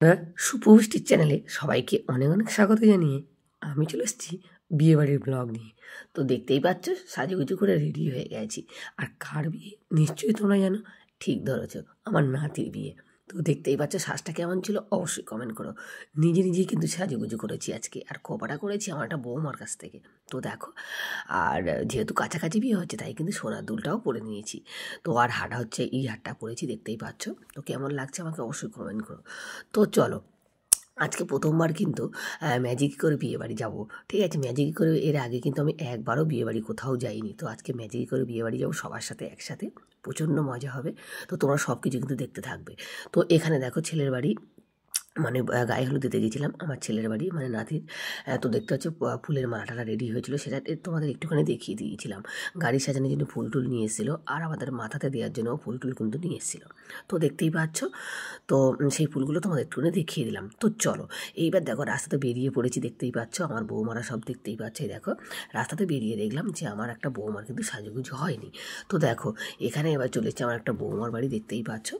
হ্যাঁ, সুপুষ্টির চ্যানেলে সবাইকে অনেক অনেক স্বাগত জানিয়ে আমি চলে এসেছি বিয়েবাড়ির ব্লগ নিয়ে। তো দেখতেই পাচ্ছ সাজুগুজু করে রেডি হয়ে গেছি। আর কার বিয়ে নিশ্চয়ই তোমরা জানো, ঠিক ধরেছ, আমার নাতির বিয়ে। তো দেখতেই পাচ্ছ সাজটা কেমন ছিল অবশ্যই কমেন্ট করো। নিজে নিজেই কিন্তু সাজুগুজু করেছি আজকে, আর খোপাটা করেছি আমার একটা বৌমার কাছ থেকে। তো দেখো, আর যেহেতু কাছাকাছি বিয়ে হচ্ছে তাই কিন্তু সোনার দুলটাও পরে নিয়েছি। তো আর হাঁটা হচ্ছে, এই হাটটা পরেছি দেখতেই পাচ্ছ। তো কেমন লাগছে আমাকে অবশ্যই কমেন্ট করো। তো চলো, আজকে প্রথমবার কিন্তু ম্যাজিক করে বিয়েবাড়ি যাব। ঠিক আছে, ম্যাজিক করে এর আগে কিন্তু আমি একবারও বিয়েবাড়ি কোথাও যাইনি। তো আজকে ম্যাজিক করে বিয়েবাড়ি যাবো সবার সাথে একসাথে, প্রচণ্ড মজা হবে। তো তোমরা সব কিছু কিন্তু দেখতে থাকবে। তো এখানে দেখো ছেলের বাড়ি, মানে গায়ে হলুদ দিতে গেছিলাম আমার ছেলের বাড়ি মানে নাতির। তো দেখতে হচ্ছে ফুলের মালাটা রেডি হয়েছিল, সেটা তোমাদের একটুখানি দেখিয়ে দিয়েছিলাম। গাড়ি সাজানোর জন্য ফুল টুল নিয়ে এসেছিলো, আর আমাদের মাথাতে দেওয়ার জন্য ফুল টুল কিন্তু নিয়ে এসেছিলো। তো দেখতেই পাচ্ছ, তো সেই ফুলগুলো তোমাদের একটুখানি দেখিয়ে দিলাম। তো চলো, এইবার দেখো রাস্তাতে বেরিয়ে পড়েছি, দেখতেই পাচ্ছ আমার বৌমারা সব দেখতেই পাচ্ছে। দেখো রাস্তাতে বেরিয়ে দেখলাম যে আমার একটা বৌমার কিন্তু সাজুগুজু হয়নি। তো দেখো এখানে এবার চলে এসেছে আমার একটা বৌমার বাড়ি, দেখতেই পাচ্ছ।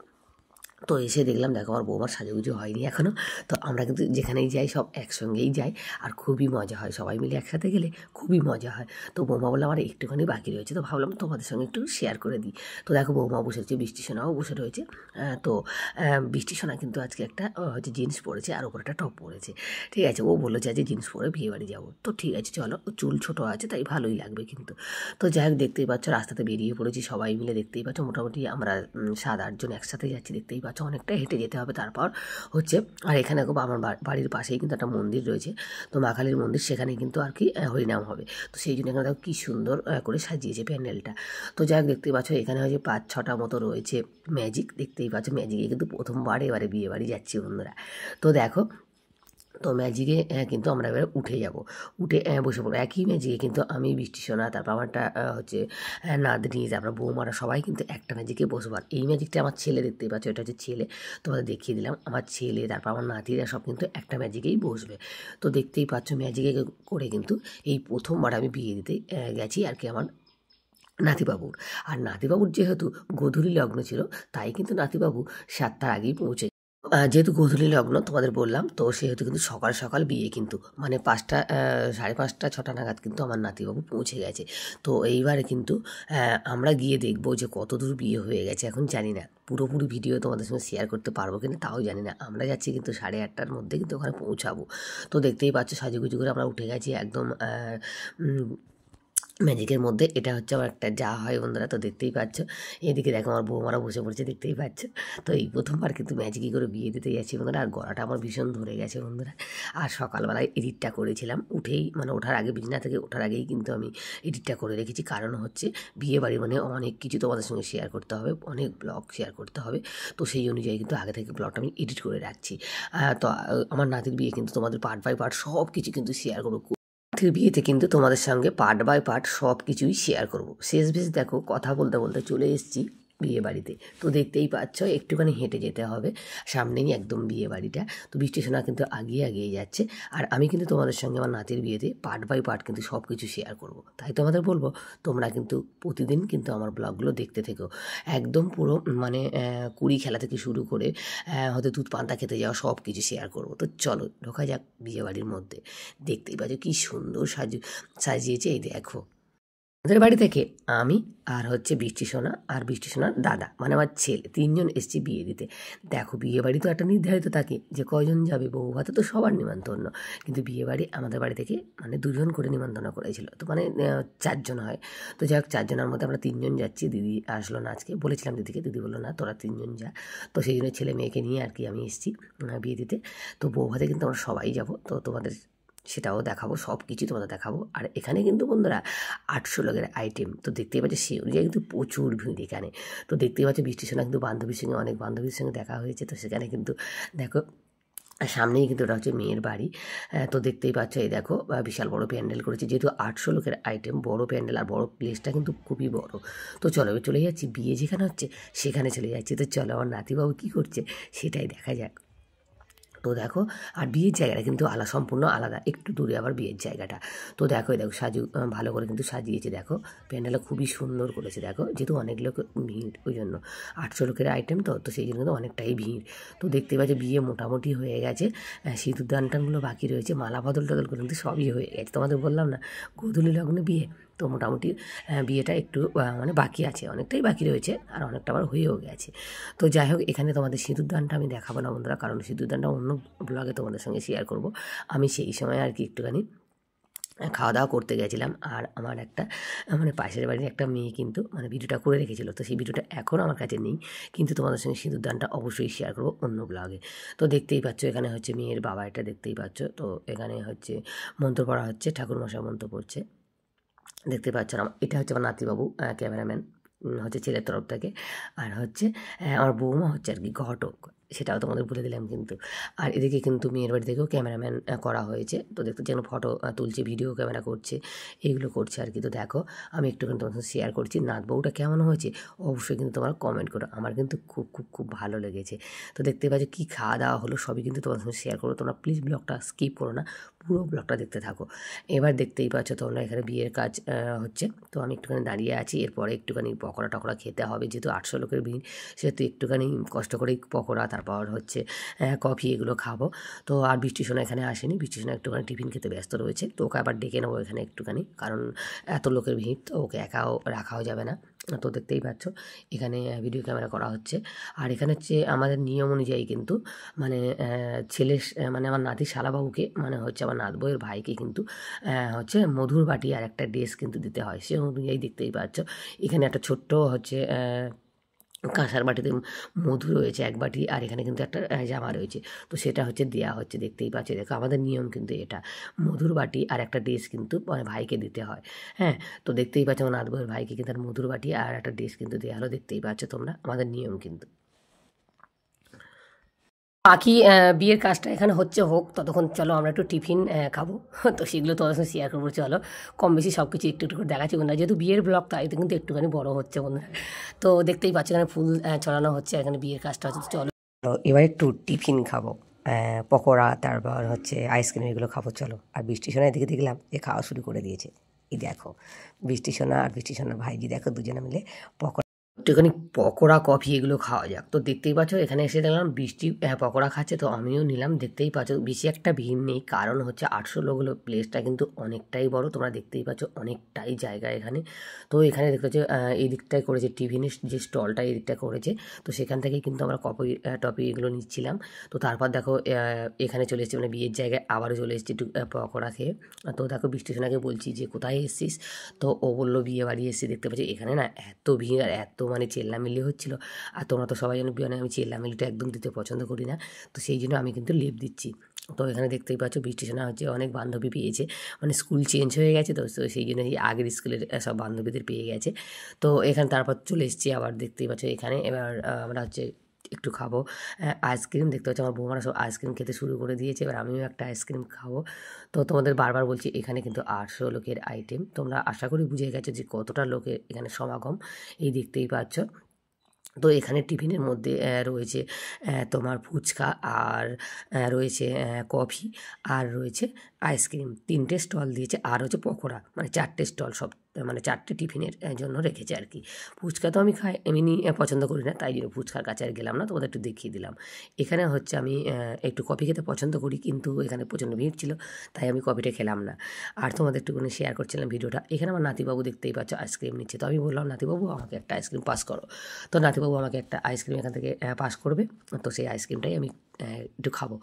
তো এসে দেখলাম দেখো আমার বৌমার সাজুগুজু হয়নি এখনও। তো আমরা কিন্তু যেখানেই যাই সব একসঙ্গেই যাই, আর খুবই মজা হয়, সবাই মিলে একসাথে গেলে খুবই মজা হয়। তো বৌমা বললো আমার একটুখানি বাকি রয়েছে, তো ভাবলাম তোমাদের সঙ্গে একটু শেয়ার করে দিই। তো দেখো বৌমা বসে রয়েছে, বৃষ্টি সোনাও বসে রয়েছে। তো বৃষ্টি সোনা কিন্তু আজকে একটা হচ্ছে জিন্স পরেছে আর ওপর একটা টপ পরেছে। ঠিক আছে, ও বললো যে আজকে জিন্স পরে বিয়ে বাড়ি যাবো। তো ঠিক আছে চলো, চুল ছোটো আছে তাই ভালোই লাগবে কিন্তু। তো যাই হোক দেখতেই পাচ্ছ রাস্তাতে বেরিয়ে পড়েছি সবাই মিলে, দেখতেই পাচ্ছ মোটামুটি আমরা 7-8 জন একসাথে যাচ্ছি। দেখতেই পাচ্ছ অনেকটা হেঁটে যেতে হবে তারপর হচ্ছে। আর এখানে আমার বাড়ির পাশেই কিন্তু একটা মন্দির রয়েছে, তো মা কালীর মন্দির, সেখানে কিন্তু আর কি হরিনাম হবে। তো সেই জন্য এখানে দেখো কী সুন্দর করে সাজিয়েছে প্যান্ডেলটা। তো যাই হোক দেখতেই পাচ্ছ এখানে হচ্ছে 5-6টা মতো রয়েছে ম্যাজিক, দেখতেই পাচ্ছ। ম্যাজিকে কিন্তু প্রথমবার এবারে বিয়ে বাড়ি যাচ্ছি বন্ধুরা। তো দেখো, তো ম্যাজিকে কিন্তু আমরা এবার উঠে যাব, উঠে বসে পড়বো একই ম্যাজিকে। কিন্তু আমি বৃষ্টি সোনা, তারপর আমারটা হচ্ছে নাতনি, তারপর বৌমারা সবাই কিন্তু একটা ম্যাজিকে বসবো। আর এই ম্যাজিকটা আমার ছেলে, দেখতেই পাচ্ছ এটা হচ্ছে ছেলে, তোমাদের দেখিয়ে দিলাম। আমার ছেলে তারপর আমার নাতিরা সব কিন্তু একটা ম্যাজিকেই বসবে। তো দেখতেই পাচ্ছ ম্যাজিকে করে কিন্তু এই প্রথমবার আমি বিয়ে দিতে গেছি আর কি আমার নাতিবাবুর। আর নাতিবাবুর যেহেতু গোধূলি লগ্ন ছিল তাই কিন্তু নাতিবাবু 7টার আগেই পৌঁছে। যেহেতু গোধূলি লগ্ন তোমাদের বললাম, তো সেহেতু কিন্তু সকাল সকাল বিয়ে, কিন্তু মানে 5টা 5:30-6টা নাগাদ কিন্তু আমার নাতিবাবু পৌঁছে গেছে। তো এইবারে কিন্তু আমরা গিয়ে দেখবো যে কত দূর বিয়ে হয়ে গেছে। এখন জানি না পুরোপুরি ভিডিও তোমাদের সঙ্গে শেয়ার করতে পারবো কিনা, তাও জানি না। আমরা যাচ্ছি কিন্তু 8:30টার মধ্যে কিন্তু ওখানে পৌঁছাবো। তো দেখতেই পাচ্ছ সাজুগুজু করে আমরা উঠে গেছি একদম ম্যাজিকের মধ্যে। এটা হচ্ছে আমার একটা যা হয় বন্ধুরা। তো দেখতেই পাচ্ছ এদিকে দেখো আমার বৌমারা বসে পড়েছে, দেখতেই পাচ্ছ। তো এই প্রথমবার কিন্তু ম্যাজিকই করে বিয়ে দিতে যাচ্ছি বন্ধুরা। আর গলাটা আমার ভীষণ ধরে গেছে বন্ধুরা। আর সকালবেলায় এডিটটা করেছিলাম উঠেই, মানে ওঠার আগে, বিছানা থেকে ওঠার আগেই কিন্তু আমি এডিটটা করে রেখেছি। কারণ হচ্ছে বিয়ে বাড়ি মানে অনেক কিছু তোমাদের সঙ্গে শেয়ার করতে হবে, অনেক ব্লগ শেয়ার করতে হবে। তো সেই অনুযায়ী কিন্তু আগে থেকে ব্লগটা আমি এডিট করে রাখছি। তো আমার নাতির বিয়ে কিন্তু তোমাদের পার্ট বাই পার্ট সব কিছু কিন্তু শেয়ার করবো। বিয়েতে কিন্তু তোমাদের সঙ্গে পার্ট বাই পার্ট সব কিছুই শেয়ার করব। শেষ বেশ দেখো কথা বলতে বলতে চলে এসেছি বিয়ে বাড়িতে। তো দেখতেই পাচ্ছ একটুখানি হেঁটে যেতে হবে, সামনেই একদম বিয়ে বাড়িটা। তো বৃষ্টি সোনা কিন্তু আগিয়ে আগিয়ে যাচ্ছে। আর আমি কিন্তু তোমাদের সঙ্গে আমার নাতির বিয়েতে পার্ট বাই পার্ট কিন্তু সব কিছু শেয়ার করব। তাই তোমাদের বলবো তোমরা কিন্তু প্রতিদিন কিন্তু আমার ব্লগগুলো দেখতে থেকো, একদম পুরো মানে কুড়ি খেলা থেকে শুরু করে হয়তো দুধ পান্তা খেতে যাওয়া সব কিছু শেয়ার করব। তো চলো ঢোকা যাক বিয়ে বাড়ির মধ্যে। দেখতেই পাচ্ছ কী সুন্দর সাজিয়েছে, এই দেখো। আমাদের বাড়ি থেকে আমি আর হচ্ছে বৃষ্টি সোনা আর বৃষ্টি সোনার দাদা মানে আমার ছেলে, 3জন এসেছি বিয়ে দিতে। দেখো বিয়ে বাড়ি তো একটা নির্ধারিত থাকে যে কয়জন যাবে, বউ ভাতে তো সবার নিমন্ত্রণ, কিন্তু বিয়ে বাড়ি আমাদের বাড়ি থেকে মানে 2জন করে নিমন্ত্রণ করেছিল। তো মানে 4জন হয়। তো যাই হোক 4জনের মধ্যে আমরা 3জন যাচ্ছি। দিদি আসলো না আজকে, বলেছিলাম দিদিকে, দিদি বললো না তোরা 3জন যা। তো সেই জন্য ছেলে মেয়েকে নিয়ে আর কি আমি এসেছি বিয়ে দিতে। তো বউ ভাতে কিন্তু আমরা সবাই যাব, তো তোমাদের সেটাও দেখাবো, সব কিছু তোমাদের দেখাবো। আর এখানে কিন্তু বন্ধুরা 800 লোকের আইটেম। তো দেখতেই পাচ্ছি সেই অনুযায়ী কিন্তু প্রচুর ভিড় এখানে। তো দেখতেই পাচ্ছি বৃষ্টির সময় কিন্তু বান্ধবীর সঙ্গে, অনেক বান্ধবীর সঙ্গে দেখা হয়েছে। তো সেখানে কিন্তু দেখো সামনেই কিন্তু ওটা হচ্ছে মেয়ের বাড়ি। তো দেখতেই পাচ্ছ এই দেখো বিশাল বড় প্যান্ডেল করেছে, যেহেতু 800 লোকের আইটেম, বড় প্যান্ডেল আর বড় প্লেসটা কিন্তু খুবই বড়। তো চলো চলে যাচ্ছি, বিয়ে যেখানে হচ্ছে সেখানে চলে যাচ্ছি। তো চলো আমার নাতিবাবু কী করছে সেটাই দেখা যাক। তো দেখো, আর বিয়ের জায়গাটা কিন্তু সম্পূর্ণ আলাদা, একটু দূরে আবার বিয়ের জায়গাটা। তো দেখো দেখো ভালো করে কিন্তু সাজিয়েছে, দেখো প্যান্ডেলটা খুবই সুন্দর করেছে। দেখো যেহেতু অনেক লোক ভিড়, ওই জন্য 800 লোকের আইটেম, তো সেই জন্য কিন্তু অনেকটাই ভিড়। তো দেখতে পাচ্ছি বিয়ে মোটামুটি হয়ে গেছে, সিঁদুর দান টানগুলো বাকি রয়েছে, মালা বদল টদল কিন্তু সবই হয়ে গেছে। তোমাদের বললাম না গোধূলি লগ্নে বিয়ে, তো মোটামুটি বিয়েটা একটু মানে বাকি আছে, অনেকটাই বাকি রয়েছে, আর অনেকটা আবার হয়েও গেছে। তো যাই হোক, এখানে তোমাদের সিঁদুর দানটা আমি দেখাবো না বন্ধুরা, কারণ সিঁদুর দানটা অন্য ব্লগে তোমাদের সঙ্গে শেয়ার করব। আমি সেই সময় আর কি একটুখানি খাওয়া দাওয়া করতে গেছিলাম, আর আমার একটা মানে পাশের বাড়ির একটা মেয়ে কিন্তু মানে ভিডিওটা করে রেখেছিলো, তো সেই ভিডিওটা এখন আমার কাছে নেই, কিন্তু তোমাদের সঙ্গে সিঁদুর দানটা অবশ্যই শেয়ার করবো অন্য ব্লগে। তো দেখতেই পাচ্ছ এখানে হচ্ছে মেয়ের বাবা, এটা দেখতেই পাচ্ছ। তো এখানে হচ্ছে মন্ত্র পড়া হচ্ছে, ঠাকুরমশাই মন্ত্র পড়ছে, দেখতে পাচ্ছ। এটা হচ্ছে আমার নাতিবাবু, ক্যামেরাম্যান হচ্ছে ছেলের তরফ থেকে, আর হচ্ছে আমার বৌমা হচ্ছে আর কি ঘটক, সেটাও তোমাদের বলে দিলাম কিন্তু। আর এদিকে কিন্তু মেয়ের বাড়ি থেকেও ক্যামেরাম্যান করা হয়েছে, তো দেখতে যেন ফটো তুলছে, ভিডিও ক্যামেরা করছে, এইগুলো করছে আর কি। তো দেখো আমি একটুখানি তোমার সাথে শেয়ার করছি, নাত বউটা কেমন হয়েছে অবশ্যই কিন্তু তোমরা কমেন্ট করো, আমার কিন্তু খুব খুব খুব ভালো লেগেছে। তো দেখতে পাচ্ছ কী খাওয়া দাওয়া হলো সবই কিন্তু তোমার সঙ্গে শেয়ার করো, তোমরা প্লিজ ব্লগটা স্কিপ করো না, পুরো ব্লগটা দেখতে থাকো। এবার দেখতেই পাচ্ছ তোমরা এখানে বিয়ের কাজ হচ্ছে, তো আমি একটুখানি দাঁড়িয়ে আছি, এরপরে একটুখানি পকোড়া টকোড়া খেতে হবে, যেহেতু 800 লোকের ভিড়, সেহেতু একটুখানি কষ্ট করেই পকোড়া, তারপর হচ্ছে কফি, এগুলো খাবো। তো আর বৃষ্টি সোনা এখানে আসেনি, বৃষ্টি সোনা একটুখানি টিফিন খেতে ব্যস্ত রয়েছে, তো ওকে আবার ডেকে নেবো এখানে একটুখানি, কারণ এত লোকের ভিড়, তো ওকে একাও রাখাও যাবে না। তো দেখতেই পাচ্ছ এখানে ভিডিও ক্যামেরা করা হচ্ছে। আর এখানে হচ্ছে আমাদের নিয়ম অনুযায়ী কিন্তু মানে ছেলে মানে আমার নাতি শালাবাবুকে মানে হচ্ছে আমার নাত বউয়ের ভাইকে কিন্তু হচ্ছে মধুর বাটি আর একটা ড্রেস কিন্তু দিতে হয়, সে অনুযায়ী দেখতেই পাচ্ছ এখানে একটা ছোট্ট হচ্ছে কাঁসার বাটিতে মধু রয়েছে এক বাটি, আর এখানে কিন্তু একটা জামা রয়েছে, তো সেটা হচ্ছে দেওয়া হচ্ছে, দেখতেই পাচ্ছি। দেখো আমাদের নিয়ম কিন্তু এটা, মধুর বাটি আর একটা ড্রেস কিন্তু মানে ভাইকে দিতে হয়। হ্যাঁ, তো দেখতেই পাচ্ছ আমার নাত বউয়ের ভাইকে কিন্তু মধুর বাটি আর একটা ড্রেস কিন্তু দেওয়া হলো, দেখতেই পাচ্ছ তোমরা আমাদের নিয়ম কিন্তু। বাকি বিয়ের কাজটা এখানে হচ্ছে, হোক ততক্ষণ চলো আমরা একটু টিফিন খাবো, তো সেগুলো তোমাদের সঙ্গে শেয়ার করবো। চলো কম বেশি সব কিছু একটু একটু করে দেখাচ্ছি বন্ধুরা, যেহেতু বিয়ের ব্লগ, তাই তো কিন্তু একটুখানি বড় হচ্ছে বন্ধুরা। তো দেখতেই পাচ্ছ এখানে ফুল চড়ানো হচ্ছে, এখানে বিয়ের কাজটা হচ্ছে। চলো এবার একটু টিফিন খাবো, পকোড়া, তারপর হচ্ছে আইসক্রিম, এগুলো খাবো চলো। আর বৃষ্টি সোনার দিকে দেখলাম যে খাওয়া শুরু করে দিয়েছে, এই দেখো বৃষ্টি সোনা আর বৃষ্টি সোনার ভাইজি, দেখো দুজনে মিলে পকোড়া, একটুখানি পকোড়া কফি এগুলো খাওয়া যাক। তো দেখতেই পাচ্ছ এখানে এসে দেখলাম বৃষ্টি পকোড়া খাচ্ছে, তো আমিও নিলাম। দেখতেই পাচ্ছ বেশি একটা ভিড় নেই, কারণ হচ্ছে 800 লোক হলো, প্লেসটা কিন্তু অনেকটাই বড়, তোমরা দেখতেই পাচ্ছ অনেকটাই জায়গা এখানে। তো এখানে দেখতে পাচ্ছ এই দিকটায় করেছে টিফিনের যে স্টলটা, এই দিকটা করেছে, তো সেখান থেকেই কিন্তু আমরা কফি টপি এগুলো নিচ্ছিলাম। তো তারপর দেখো এখানে চলে এসেছি মানে বিয়ের জায়গায়, আবারও চলে এসেছি একটু পকোড়া খেয়ে। তো দেখো বৃষ্টি সোনাকে বলছি যে কোথায় এসেছিস, তো ও বললো বিয়ে বাড়ি এসেছি। দেখতে পাচ্ছি এখানে না এত ভিড় আর এত মানে চেল্লামিল্লি হচ্ছিলো, আর তোমরা তো সবাই জানো বিয়ে আমি চেল্লামিল্লিটা একদম দিতে পছন্দ করি না, তো সেই জন্য আমি কিন্তু লেপ দিচ্ছি। তো এখানে দেখতেই পাচ্ছ বৃষ্টি সোনা হচ্ছে অনেক বান্ধবী পেয়েছে, মানে স্কুল চেঞ্জ হয়ে গেছে, তো সেই জন্য এই আগের স্কুলের সব বান্ধবীদের পেয়ে গেছে। তো এখানে তারপর চলে এসেছি আবার, দেখতেই পাচ্ছ এখানে এবার আমরা হচ্ছে একটু খাবো আইসক্রিম। দেখতে পাচ্ছি আমার বৌমারা সব আইসক্রিম খেতে শুরু করে দিয়েছে, এবার আমিও একটা আইসক্রিম খাবো। তো তোমাদের বারবার বলছি এখানে কিন্তু 800 লোকের আইটেম, তোমরা আশা করি বুঝে গেছো যে কতটা লোকের এখানে সমাগম, এই দেখতেই পাচ্ছ। তো এখানে টিফিনের মধ্যে রয়েছে তোমার ফুচকা, আর রয়েছে কফি, আর রয়েছে আইসক্রিম, 3টে স্টল দিয়েছে, আর হচ্ছে পকোড়া, মানে 4টে স্টল, সব মানে 4টে টিফিনের জন্য রেখেছে আর কি। ফুচকা তো আমি খাই এমনি পছন্দ করি না, তাই জন্য ফুচকার কাছে আর গেলাম না, তোমাদের একটু দেখিয়ে দিলাম। এখানে হচ্ছে আমি একটু কফি খেতে পছন্দ করি, কিন্তু এখানে প্রচণ্ড ভিড় ছিল, তাই আমি কফিটা খেলাম না। আর তোমাদের একটুখানি শেয়ার করছিলাম ভিডিওটা। এখানে আমার নাতিবাবু দেখতেই পাচ্ছ আইসক্রিম নিচ্ছে, তো আমি বললাম নাতিবাবু আমাকে একটা আইসক্রিম পাস করো, তো নাতিবাবু আমাকে একটা আইসক্রিম এখান থেকে পাস করবে, তো সেই আইসক্রিমটাই আমি একটু খাবো।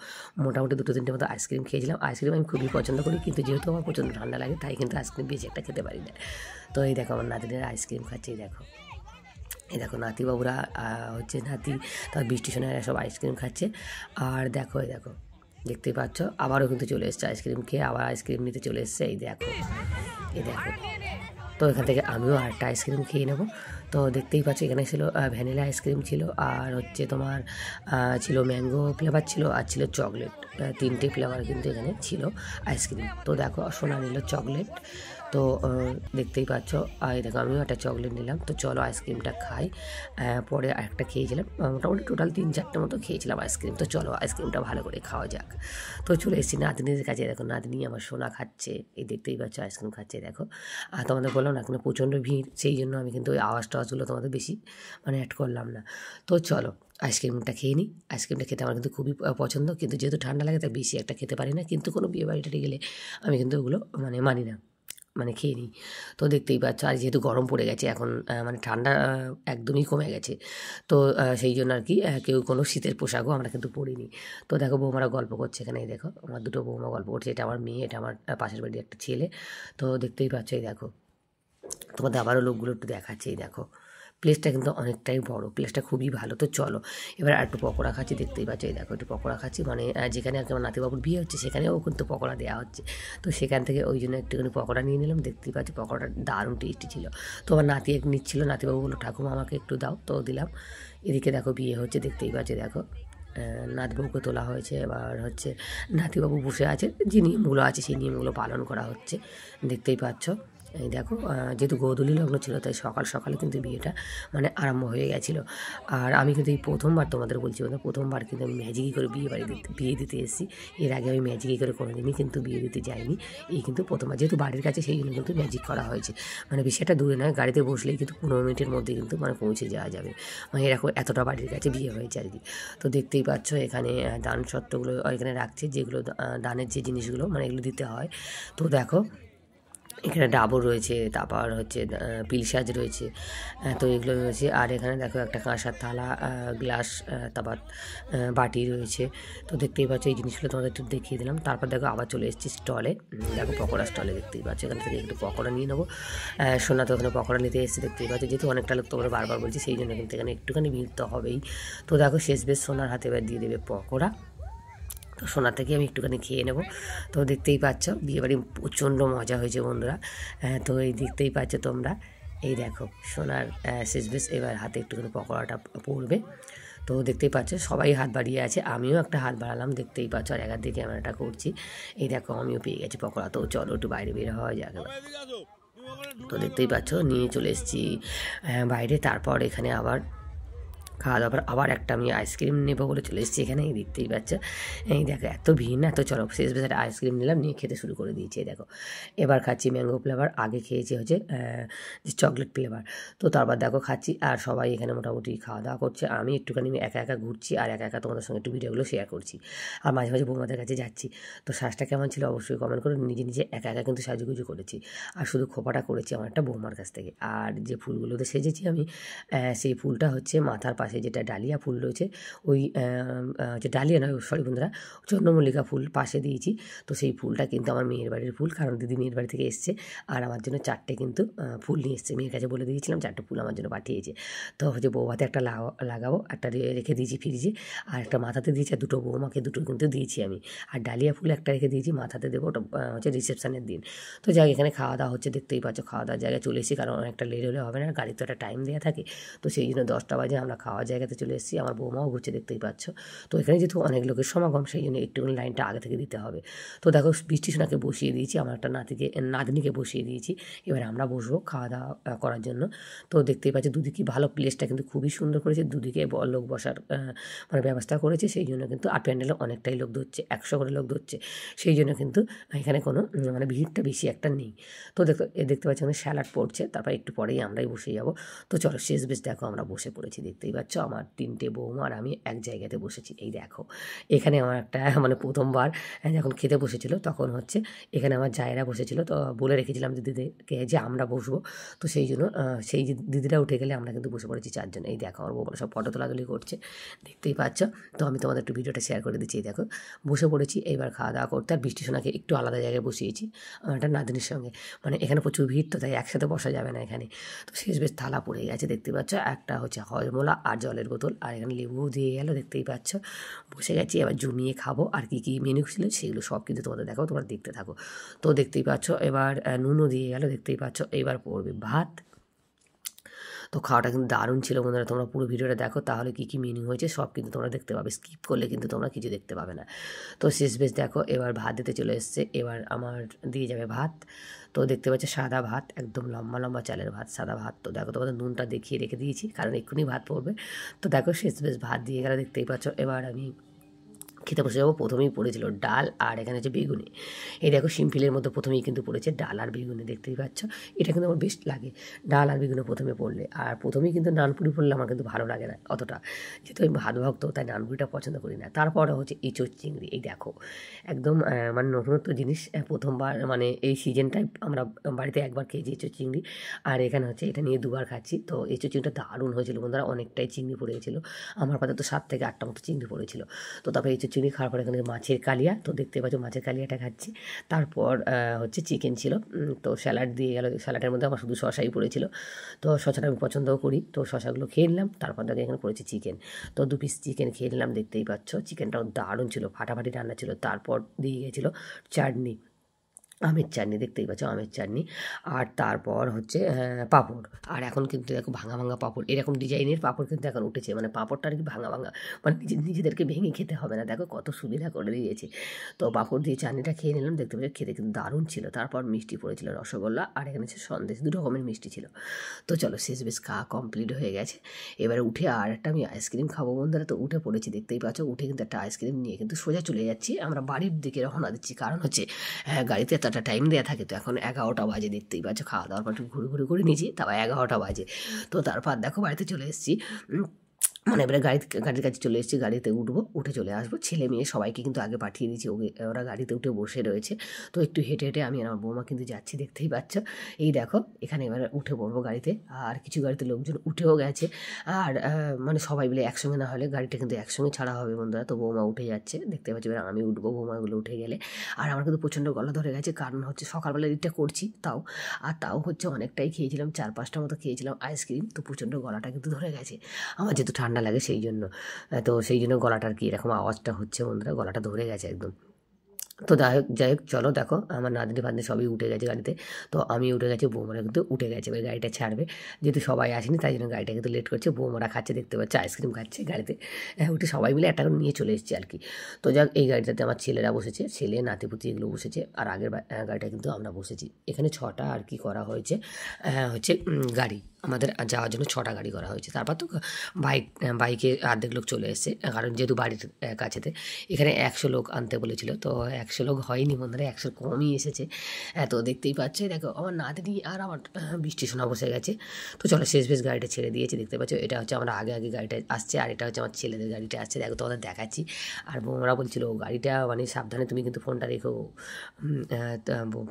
মোটামুটি 2-3টে মতো আইসক্রিম খেয়েছিলাম। আইসক্রিম আমি খুবই পছন্দ করি, কিন্তু যেহেতু আমার প্রচণ্ড ঠান্ডা লাগে, তাই কিন্তু আইসক্রিম বেশি একটা খেতে পারি না। তো এই দেখো আমার নাতিদের আইসক্রিম খাচ্ছে, এই দেখো নাতিবাবুরা হচ্ছে নাতি, তার বৃষ্টি সোনায় সব আইসক্রিম খাচ্ছে। আর দেখো এই দেখো দেখতেই পাচ্ছ আবারও কিন্তু চলে এসছে আইসক্রিম খেয়ে, আবার আইসক্রিম নিতে চলে এসছে, এই দেখো এই দেখো। তো এখান থেকে আমিও আরেকটা আইসক্রিম খেয়ে নেবো। তো দেখতেই পাচ্ছি এখানে ছিল ভ্যানিলা আইসক্রিম ছিল, আর হচ্ছে তোমার ছিল ম্যাঙ্গো ফ্লেভার ছিল, আর ছিল চকলেট, 3টে ফ্লেভার কিন্তু এখানে ছিল আইসক্রিম। তো দেখো সোনা নিল চকলেট, তো দেখতেই পাচ্ছ। আর দেখো আমিও একটা চকলেট নিলাম। তো চলো আইসক্রিমটা খাই। পরে আরেকটা খেয়েছিলাম, মোটামুটি টোটাল 3-4টে মতো খেয়েছিলাম আইসক্রিম। তো চলো আইসক্রিমটা ভালো করে খাওয়া যাক। তো চলে এসেছি নাতনিদের কাছে। দেখো নাতনি আমার সোনা খাচ্ছে, এই দেখতেই পাচ্ছ আইসক্রিম খাচ্ছে দেখো। আর তোমাদের বললাম না এখানে প্রচণ্ড ভিড়, সেই জন্য আমি কিন্তু ওই আওয়াজ টাওয়াজগুলো তোমাদের বেশি অ্যাড করলাম না। তো চলো আইসক্রিমটা খেয়ে নিই। আইসক্রিমটা খেতে আমার কিন্তু খুবই পছন্দ, কিন্তু যেহেতু ঠান্ডা লাগে তাই বেশি একটা খেতে পারি না। কিন্তু কোনো বিয়ে বাড়িটাতে গেলে আমি কিন্তু ওগুলো মানি না, খেয়ে নিই। তো দেখতেই পাচ্ছ, আর যেহেতু গরম পড়ে গেছে এখন, ঠান্ডা একদমই কমে গেছে। তো সেই জন্য আর কি কেউ কোনো শীতের পোশাকও আমরা কিন্তু পরিনি। তো দেখো বৌমারা গল্প করছে এখানে, এই দেখো আমার দুটো বৌমা গল্প করছে। এটা আমার মেয়ে, এটা আমার পাশের বাড়ির একটা ছেলে। তো দেখতেই পাচ্ছ, এই দেখো তোমাদের আবারও লোকগুলো একটু দেখাচ্ছে। এই দেখো প্লেসটা কিন্তু অনেকটাই বড়, প্লেসটা খুবই ভালো। তো চলো এবার একটু পকোড়া খাচ্ছি, দেখতেই পাচ্ছ। এই দেখো একটু পকোড়া খাচ্ছি, যেখানে আর কি আমার নাতিবাবুর বিয়ে হচ্ছে সেখানেও কিন্তু পকোড়া দেওয়া হচ্ছে। তো সেখান থেকে ওই জন্য একটুখানি পকোড়া নিয়ে নিলাম। দেখতেই পাচ্ছি পকোড়াটা দারুণ টেস্টি ছিল। তো আমার নাতি এক নিচ্ছিলো, নাতিবাবু বললো ঠাকুমা আমাকে একটু দাও, তো দিলাম। এদিকে দেখো বিয়ে হচ্ছে, দেখতেই পাচ্ছি। দেখো নাতবউকে তোলা হয়েছে, এবার হচ্ছে নাতিবাবু বসে আছে। যে নিয়মগুলো আছে সেই নিয়মগুলো পালন করা হচ্ছে, দেখতেই পাচ্ছ। এই দেখো যেহেতু গোধূলি লগ্ন ছিল তাই সকাল সকালে কিন্তু বিয়েটা আরম্ভ হয়ে গেছিলো। আর আমি কিন্তু এই প্রথমবার তোমাদের বলছি, প্রথমবার কিন্তু আমি ম্যাজিকই করে বিয়ে দিতে এসেছি। এর আগে আমি ম্যাজিকই করে কোনোদিনই কিন্তু বিয়ে দিতে যাইনি। এই কিন্তু প্রথমবার, যেহেতু বাড়ির কাছে সেই জন্য কিন্তু ম্যাজিক করা হয়েছে। বেশি একটা দূরে নয়, গাড়িতে বসলেই কিন্তু 15 মিনিটের মধ্যে কিন্তু পৌঁছে যাওয়া যাবে। এরকম এতটা বাড়ির কাছে বিয়ে হয়েছে আর কি। তো দেখতেই পাচ্ছ এখানে দান সত্ত্বগুলো এখানে রাখছে, যেগুলো দানের যে জিনিসগুলো এগুলো দিতে হয়। তো দেখো এখানে ডাবর রয়েছে, তারপর হচ্ছে পিলসাজ রয়েছে, তো এগুলো রয়েছে। আর এখানে দেখো একটা কাঁসার থালা, গ্লাস, তারপর বাটি রয়েছে। তো দেখতেই পাচ্ছ এই জিনিসগুলো তোমাদের একটু দেখিয়ে দিলাম। তারপর দেখো আবার চলে এসেছি স্টলে। দেখো পকোড়া স্টলে, দেখতেই পাচ্ছ এখান থেকে একটু পকোড়া নিয়ে নেবো। সোনা তো ওখানে পকোড়া নিতে এসেছে, দেখতেই পাচ্ছ। যেহেতু অনেকটা লোক তোমরা বারবার বলছি সেই জন্য কিন্তু এখানে একটুখানি ভিড় তো হবেই। তো দেখো শেষ বেশ সোনার হাতে এবার দিয়ে দেবে পকোড়া। তো সোনা থেকে আমি একটুখানি খেয়ে নেব। তো দেখতেই পাচ্ছ বিয়েবাড়ি প্রচণ্ড মজা হয়েছে বন্ধুরা। তো এই দেখতেই পাচ্ছ তোমরা, এই দেখো সোনার শেষ বেশ এবার হাতে একটুখানি পকোড়াটা পড়বে। তো দেখতেই পাচ্ছ সবাই হাত বাড়িয়ে আছে, আমিও একটা হাত বাড়ালাম, দেখতেই পাচ্ছ। আর একার দিকে ক্যামেরাটা করছি, এই দেখো আমিও পেয়ে গেছি পকোড়া। তো চলো একটু বাইরে বের হওয়া যাক। তো দেখতেই পাচ্ছ নিয়ে চলে এসেছি বাইরে। তারপর এখানে আবার খাওয়া দাওয়ার পর আবার একটা আমি আইসক্রিম নেবো বলে চলে এসেছি এখানে, এই দেখতেই পাচ্ছ। এই দেখো এত ভিড় না, তো চলো শেষ বেশ একটা আইসক্রিম নিলাম, নিয়ে খেতে শুরু করে দিয়েছি। দেখো এবার খাচ্ছি ম্যাঙ্গো ফ্লেভার, আগে খেয়েছি হচ্ছে যে চকলেট ফ্লেভার। তো তারপর দেখো খাচ্ছি, আর সবাই এখানে মোটামুটি খাওয়া দাওয়া করছে। আমি একটুখানি একা একা ঘুরছি, আর একা একা তোমাদের সঙ্গে একটু ভিডিওগুলো শেয়ার করছি। আর মাঝে মাঝে বৌমাদের কাছে যাচ্ছি। তো শ্বাসটা কেমন ছিল অবশ্যই কমেন্ট করে। নিজে নিজে একা একা কিন্তু সাজুগুজু করেছি, আর শুধু খোপাটা করেছি আমার একটা বৌমার কাছ থেকে। আর যে ফুলগুলোতে সেজেছি আমি, সেই ফুলটা হচ্ছে মাথার পাশে যেটা ডালিয়া ফুল রয়েছে, ওই যে ডালিয়া নয় সরি বন্ধুরা, চন্দ্রমল্লিকা ফুল পাশে দিয়েছি। তো সেই ফুলটা কিন্তু আমার মেয়ের বাড়ির ফুল, কারণ দিদি মেয়ের বাড়ি থেকে এসছে, আর আমার জন্য 4টে কিন্তু ফুল নিয়ে এসছে। মেয়ের কাছে বলে দিয়েছিলাম 4টে ফুল আমার জন্য পাঠিয়েছে। তো হচ্ছে বৌভাতে একটা লাগাবো, একটা রেখে দিয়েছি ফ্রিজে, আর একটা মাথাতে দিয়েছি, আর দুটো বৌমাকে দুটো কিন্তু দিয়েছি আমি। আর ডালিয়া ফুল একটা রেখে দিয়েছি, মাথাতে দেবো, ওটা হচ্ছে রিসেপশানের দিন। তো যাই এখানে খাওয়া দাওয়া হচ্ছে, দেখতেই পাচ্ছ খাওয়া দাওয়ার জায়গায় চলে এসেছি, কারণ অনেকটা লেট হলে হবে না, গাড়ি তো একটা টাইম দেওয়া থাকে। তো সেই জন্য 10টা বাজে আমরা খাওয়ার জায়গাতে চলে এসেছি। আমার বৌমাও ঘুরছে, দেখতেই পাচ্ছ। তো এখানে যেহেতু অনেক লোকের সমাগম সেই জন্য একটুখানি লাইনটা আগে থেকে দিতে হবে। তো দেখো বৃষ্টি সোনাকে বসিয়ে দিয়েছি, আমার একটা নাতনিকে বসিয়ে দিয়েছি। এবার আমরা বসবো খাওয়া দাওয়া করার জন্য। তো দেখতেই পাচ্ছি দুদিকে ভালো, প্লেসটা কিন্তু খুবই সুন্দর করেছে, দুদিকে লোক বসার ব্যবস্থা করেছে। সেই জন্য কিন্তু আর প্যান্ডেলে অনেকটাই লোক ধরছে, 100 করে লোক ধরছে। সেই জন্য কিন্তু এখানে কোনো ভিড়টা বেশি একটা নেই। তো দেখতে পাচ্ছি আমাদের স্যালাড পড়ছে, তারপর একটু পরেই আমরাই বসে যাব। তো চলো শেষ বেশ দেখো আমরা বসে পড়েছি, দেখতেই পাচ্ছ আমার 3টে বৌমা আর আমি এক জায়গাতে বসেছি। এই দেখো এখানে আমার একটা প্রথমবার যখন খেতে বসেছিল তখন হচ্ছে এখানে আমার জায়েরা বসেছিল। তো বলে রেখেছিলাম দিদিদেরকে যে আমরা বসবো। তো সেই জন্য সেই যে দিদিরা উঠে গেলে আমরা কিন্তু বসে পড়েছি 4জন। এই দেখো আমার বৌমারা সব ফটো তোলাতুলি করছে, দেখতেই পাচ্ছ। তো আমি তোমাদের একটু ভিডিওটা শেয়ার করে দিচ্ছি। এই দেখো বসে পড়েছি এইবার খাওয়া দাওয়া করতে। আর বৃষ্টি সোনাকে একটু আলাদা জায়গায় বসিয়েছি আমার একটা নাতনির সঙ্গে, এখানে প্রচুর ভিড়, তো তাই একসাথে বসা যাবে না এখানে। তো শেষ বেশ থালা পড়ে গেছে, দেখতে পাচ্ছ। একটা হচ্ছে হজমোলা আর জলের বোতল, আর এখানে লেবুও দিয়ে গেল, দেখতেই পাচ্ছ। বসে গেছি, এবার জমিয়ে খাবো। আর কী কী মেনু ছিল সেগুলো সব কিন্তু তোমাদের দেখো, তোমরা দেখতে থাকো। তো দেখতেই পাচ্ছ এবার নুনও দিয়ে গেল, দেখতেই পাচ্ছ। এবার পড়বে ভাত। তো খাওয়াটা কিন্তু দারুণ ছিল বন্ধুরা। তোমরা পুরো ভিডিওটা দেখো, তাহলে কী কী মিনিং হয়েছে সব কিন্তু তোমরা দেখতে পাবে। স্কিপ করলে কিন্তু তোমরা কিছু দেখতে পাবে না। তো শেষ বেশ দেখো, এবার ভাত দিতে চলে এসছে। এবার আমার দিয়ে যাবে ভাত। তো দেখতে পাচ্ছ সাদা ভাত, একদম লম্বা লম্বা চালের ভাত, সাদা ভাত। তো দেখো তোমাদের নুনটা দেখিয়ে রেখে দিয়েছি, কারণ এক্ষুনি ভাত পড়বে। তো দেখো শেষ বেশ ভাত দিয়ে গেলে দেখতেই পাচ্ছ। এবার আমি খেতে বসে যাবো। প্রথমেই পড়েছিল ডাল, আর এখানে হচ্ছে বেগুনি। এই দেখো সিম্পলের মধ্যে প্রথমেই কিন্তু পড়েছে ডাল আর বেগুনি, দেখতেই পাচ্ছ। এটা কিন্তু আমার বেস্ট লাগে, ডাল আর বেগুনি প্রথমে পড়লে। আর প্রথমেই কিন্তু নানপুরি পড়লে আমার কিন্তু ভালো লাগে না অতটা, যেহেতু আমি ভাত ভক্ত, তাই নানপুরিটা পছন্দ করি না। তারপরে হচ্ছে এঁচোড় চিংড়ি। এই দেখো একদম মানে নতুনত্ব জিনিস, প্রথমবার মানে এই সিজনটাই আমরা বাড়িতে একবার খেয়েছি এঁচোড় চিংড়ি। আর এখানে হচ্ছে এটা নিয়ে দুবার খাচ্ছি। তো এঁচোড় চিংড়িটা দারুণ হয়েছিল বন্ধুরা, অনেকটাই চিংড়ি পড়ে গেছিলো। আমার পাতে তো 7 থেকে 8টা মতো চিংড়ি পড়েছিল। তো তারপরে এঁচোড় চিংড়ি খাওয়ার পরে এখানে মাছের কালিয়া, তো দেখতে পাচ্ছ মাছের কালিয়াটা খাচ্ছি। তারপর হচ্ছে চিকেন ছিল। তো স্যালাড দিয়ে গেল, স্যালাডের মধ্যে আমার শুধু শশাই পড়েছিল। তো শশাটা আমি পছন্দও করি, তো শশাগুলো খেয়ে নিলাম। তারপর দেখে এখানে পড়েছে চিকেন। তো 2 পিস চিকেন খেয়ে নিলাম, দেখতেই পাচ্ছ। চিকেনটাও দারুণ ছিল, ফাটাফাটি রান্না ছিল। তারপর দিয়ে গেছিলো চাটনি, আমের চাটনি, দেখতেই পাচ্ছ আমের চাটনি। আর তারপর হচ্ছে পাঁপড়। আর এখন কিন্তু দেখো ভাঙা ভাঙা পাঁপড়, এরকম ডিজাইনের পাঁপড় কিন্তু এখন উঠেছে। মানে পাঁপড়টা আর কি ভাঙা ভাঙা, মানে নিজেদেরকে ভেঙে খেতে হবে না। দেখো কত সুবিধা করে দিয়েছে। তো পাঁপড় দিয়ে চাটনিটা খেয়ে নিলাম, দেখতে পাচ্ছি খেতে কিন্তু দারুণ ছিল। তারপর মিষ্টি পড়েছিল রসগোল্লা, আর এখানে হচ্ছে সন্দেশ, 2 রকমের মিষ্টি ছিল। তো চলো শেষ বেশ খাওয়া কমপ্লিট হয়ে গেছে। এবারে উঠে আর একটা আমি আইসক্রিম খাবো বন্ধুরা। তো উঠে পড়েছি, দেখতেই পাচ্ছ। উঠে কিন্তু একটা আইসক্রিম নিয়ে কিন্তু সোজা চলে যাচ্ছি আমরা বাড়ির দিকে রওনা দিচ্ছি। কারণ হচ্ছে গাড়িতে এতটা টাইম দেওয়া থাকে, তো এখন 11টা বাজে, দেখতেই পাচ্ছ। খাওয়া দাওয়ার পর একটু ঘুরে করে নিয়েছি, তারপর 11টা বাজে। তো তারপর দেখো বাড়িতে চলে এসেছি। মানে এবারে গাড়ির কাছে চলে এসেছি, গাড়িতে উঠবো, উঠে চলে আসবো। ছেলে মেয়ে সবাইকে কিন্তু আগে পাঠিয়ে দিয়েছি, ওরা গাড়িতে উঠে বসে রয়েছে। তো একটু হেঁটে হেঁটে আমি আর আমার বৌমা কিন্তু যাচ্ছি, দেখতেই পাচ্ছ। এই দেখো এখানে এবার উঠে পড়বো গাড়িতে। আর কিছু গাড়িতে লোকজন উঠেও গেছে। আর মানে সবাই মিলে একসঙ্গে না হলে গাড়িটা কিন্তু একসঙ্গে ছাড়া হবে বন্ধুরা। তো বৌমা উঠে যাচ্ছে, দেখতে পাচ্ছি। এবার আমি উঠবো, বৌমাগুলো উঠে গেলে। আর আমার কিন্তু প্রচণ্ড গলা ধরে গেছে, কারণ হচ্ছে সকালবেলা এটা করছি তাও হচ্ছে অনেকটাই খেয়েছিলাম, 4-5টা মতো খেয়েছিলাম আইসক্রিম। তো প্রচণ্ড গলাটা কিন্তু ধরে গেছে আমার, যেহেতু ঠান্ডা লাগে সেই জন্য। তো সেই জন্য গলাটার কি এরকম আওয়াজটা হচ্ছে বন্ধুরা, গলাটা ধরে গেছে একদম। তো যাই হোক চলো, দেখো আমার নাতনি ফাতনি সবই উঠে গেছে গাড়িতে। তো আমি উঠে গেছি, বৌমারা কিন্তু উঠে গেছে। এবার গাড়িটা ছাড়বে, যেহেতু সবাই আসেনি তাই জন্য গাড়িটা কিন্তু লেট করছে। বৌমারা খাচ্ছে, দেখতে পাচ্ছে আইসক্রিম খাচ্ছে গাড়িতে। উঠে সবাই মিলে একটা করে নিয়ে চলে এসেছি আর কি। তো যাক, এই গাড়িটাতে আমার ছেলেরা বসেছে, ছেলে নাতিপুতি এগুলো বসেছে। আর আগের গাড়িটা কিন্তু আমরা বসেছি। এখানে 6টা আর কি করা হয়েছে, হচ্ছে গাড়ি আমাদের যাওয়ার জন্য 6টা গাড়ি করা হয়েছে। তারপর তো বাইকে অর্ধেক লোক চলে এসেছে, কারণ যেহেতু বাড়ির কাছেতে। এখানে 100 লোক আনতে বলেছিল, তো 100 লোক হয়নি বন্ধুরা, 100 কমই এসেছে। তো দেখতেই পাচ্ছে, দেখো আমার নাতনি আর আমার বৃষ্টি শোনা বসে গেছে। তো চলো শেষ বেশ গাড়িটা ছেড়ে দিয়েছে, দেখতে পাচ্ছ। এটা হচ্ছে আমরা আগে গাড়িটা আসছে, আর এটা হচ্ছে আমার ছেলেদের গাড়িটা আসছে। দেখো তোমাদের দেখাচ্ছি। আর বৌমরা বলছিল গাড়িটা মানে সাবধানে তুমি কিন্তু ফোনটা রেখো।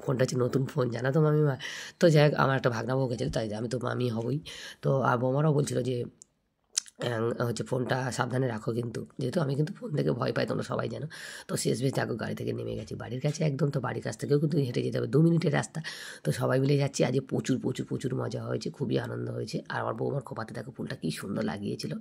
ফোনটা হচ্ছে নতুন ফোন, জানো তো মামিমা। তো যাই হোক, আমার একটা ভাগনা বউ গেছিলো, তাই আমি তো মামি হবই। তো আর বৌমারাও বলছিল যে হচ্ছে ফোনটা সাবধানে রাখো, কিন্তু যেহেতু আমি কিন্তু ফোন থেকে ভয় পাই, তোমরা সবাই জানো। তো শেষ বেশ দেখো গাড়ি থেকে নেমে গেছি বাড়ির কাছে একদম। তো বাড়ির কাছ থেকেও কিন্তু হেঁটে যেতে হবে, 2 মিনিটের রাস্তা। তো সবাই মিলে যাচ্ছি। আজ প্রচুর প্রচুর প্রচুর মজা হয়েছে, খুবই আনন্দ হয়েছে। আর আমার বৌমার খোপাতে দেখো ফুলটা কী সুন্দর লাগিয়েছিল,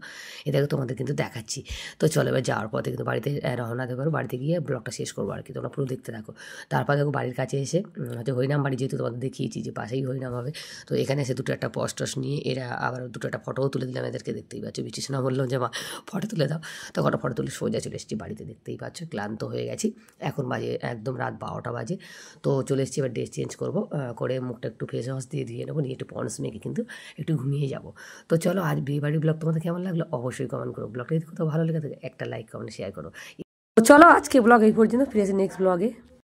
এ দেখো তোমাদের কিন্তু দেখাচ্ছি। তো চলো এবার যাওয়ার পথে কিন্তু বাড়িতে রওনা দেবো, বাড়িতে গিয়ে ব্লগটা শেষ করবো আর কি, তোমরা পুরো দেখতে থাকো। তারপর দেখো বাড়ির কাছে এসে হচ্ছে হরিনাম বাড়ি, যেহেতু তোমাদের দেখিয়েছি যে পাশেই হরিনাম হবে। তো এখানে এসে 2টো একটা পোস্ট নিয়ে এরা আবার 2টো একটা ফটোও তুলে দিলাম এদেরকে, দেখতেই পাচ্ছ। বৃষ্টি শোনা বললাম যে মা ফটো তুলে দাও, তো কটা ফটো তুলে সোজা চলে এসেছি বাড়িতে, দেখতেই পাচ্ছ। ক্লান্ত হয়ে গেছি, এখন বাজে একদম রাত 12টা বাজে। তো চলে এসেছি, এবার ড্রেস চেঞ্জ করবো, করে মুখটা একটু ফেস ওয়াশ দিয়ে নেবো, নিয়ে একটু পন্ডস মেখে কিন্তু একটু ঘুমিয়ে যাবো। তো চলো, আজ বিয়ে বাড়ির ব্লগ তোমাদের কেমন লাগলো অবশ্যই কমেন্ট করো। ব্লগটা যদি কোথাও ভালো লেগে থাকে একটা লাইক কমেন্ট শেয়ার করো। তো চলো আজকে ব্লগ এই পর্যন্ত, ফিরে আসি নেক্সট ব্লগে।